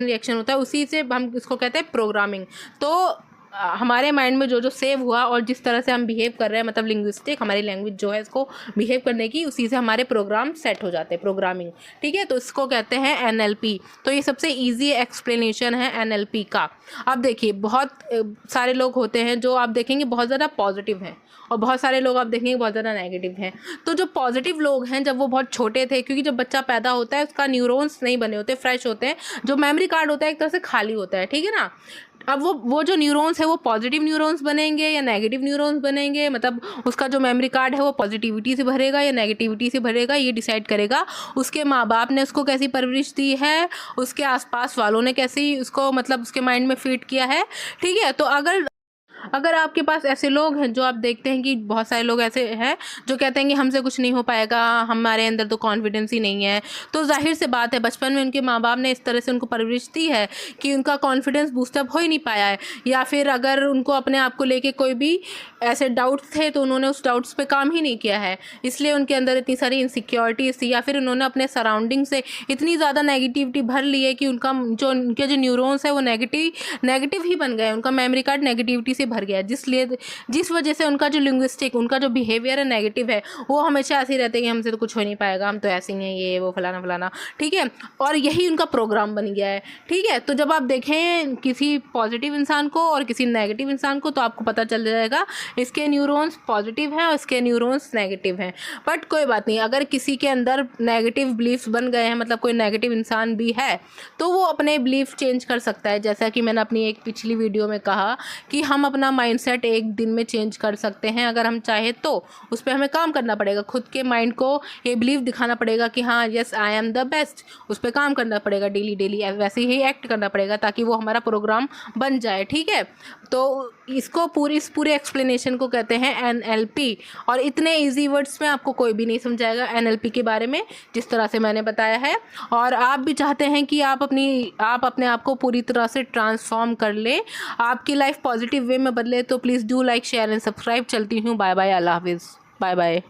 Reaction होता है, उसी से हम इसको कहते हैं प्रोग्रामिंग। तो हमारे माइंड में जो जो सेव हुआ और जिस तरह से हम बिहेव कर रहे हैं, मतलब लिंग्विस्टिक हमारी लैंग्वेज जो है इसको बिहेव करने की, उसी से हमारे प्रोग्राम सेट हो जाते हैं, प्रोग्रामिंग। ठीक है, तो इसको कहते हैं एनएलपी। तो ये सबसे इजी एक्सप्लेनेशन है एनएलपी का। अब देखिए, बहुत सारे लोग होते हैं जो आप देखेंगे बहुत ज़्यादा पॉजिटिव हैं, और बहुत सारे लोग आप देखेंगे बहुत ज़्यादा नेगेटिव हैं। तो जो पॉजिटिव लोग हैं, जब वो बहुत छोटे थे, क्योंकि जब बच्चा पैदा होता है उसका न्यूरॉन्स नहीं बने होते, फ्रेश होते हैं, जो मेमोरी कार्ड होता है एक तरह से खाली होता है, ठीक है ना। अब वो जो न्यूरॉन्स है वो पॉजिटिव न्यूरॉन्स बनेंगे या नेगेटिव न्यूरॉन्स बनेंगे, मतलब उसका जो मेमोरी कार्ड है वो पॉजिटिविटी से भरेगा या नेगेटिविटी से भरेगा, ये डिसाइड करेगा उसके माँ बाप ने उसको कैसी परवरिश दी है, उसके आसपास वालों ने कैसी उसको मतलब उसके माइंड में फीड किया है। ठीक है, तो अगर आपके पास ऐसे लोग हैं, जो आप देखते हैं कि बहुत सारे लोग ऐसे हैं जो कहते हैं कि हमसे कुछ नहीं हो पाएगा, हमारे अंदर तो कॉन्फिडेंस ही नहीं है, तो जाहिर सी बात है बचपन में उनके माँ बाप ने इस तरह से उनको परवरिश दी है कि उनका कॉन्फिडेंस बूस्टअप हो ही नहीं पाया है। या फिर अगर उनको अपने आप को लेके कोई भी ऐसे डाउट्स थे तो उन्होंने उस डाउट्स पे काम ही नहीं किया है, इसलिए उनके अंदर इतनी सारी इनसिक्योरिटीज़ थी। या फिर उन्होंने अपने सराउंडिंग से इतनी ज़्यादा नेगेटिविटी भर ली है कि उनके जो न्यूरॉन्स है वो नेगेटिव ही बन गए, उनका मेमोरी कार्ड नेगेटिविटी से भर गया, जिस वजह से उनका जो लिंग्विस्टिक, उनका जो बिहेवियर है नेगेटिव है, वो हमेशा ऐसे ही रहते हैं कि हमसे तो कुछ हो नहीं पाएगा, हम तो ऐसे ही हैं, ये वो फलाना फलाना। ठीक है, और यही उनका प्रोग्राम बन गया है। ठीक है, तो जब आप देखें किसी पॉजिटिव इंसान को और किसी नेगेटिव इंसान को, तो आपको पता चल जाएगा इसके न्यूरॉन्स पॉजिटिव हैं और इसके न्यूरॉन्स नेगेटिव हैं। बट कोई बात नहीं, अगर किसी के अंदर नेगेटिव बिलीफ्स बन गए हैं, मतलब कोई नेगेटिव इंसान भी है, तो वो अपने बिलीफ चेंज कर सकता है। जैसा कि मैंने अपनी एक पिछली वीडियो में कहा कि हम अपना माइंडसेट एक दिन में चेंज कर सकते हैं अगर हम चाहे तो। उस पर हमें काम करना पड़ेगा, खुद के माइंड को ये बिलीव दिखाना पड़ेगा कि हाँ yes I am the best, उस पर काम करना पड़ेगा डेली डेली, वैसे ही एक्ट करना पड़ेगा ताकि वो हमारा प्रोग्राम बन जाए। ठीक है, तो इस पूरे एक्सप्लेनेशन को कहते हैं एनएलपी, और इतने इजी वर्ड्स में आपको कोई भी नहीं समझाएगा एनएलपी के बारे में जिस तरह से मैंने बताया है। और आप भी चाहते हैं कि आप अपने आप को पूरी तरह से ट्रांसफॉर्म कर ले, आपकी लाइफ पॉजिटिव वे में बदले, तो please do like share and subscribe. चलती हूँ, बाय बाय, अल्लाह हाफिज़, बाय बाय।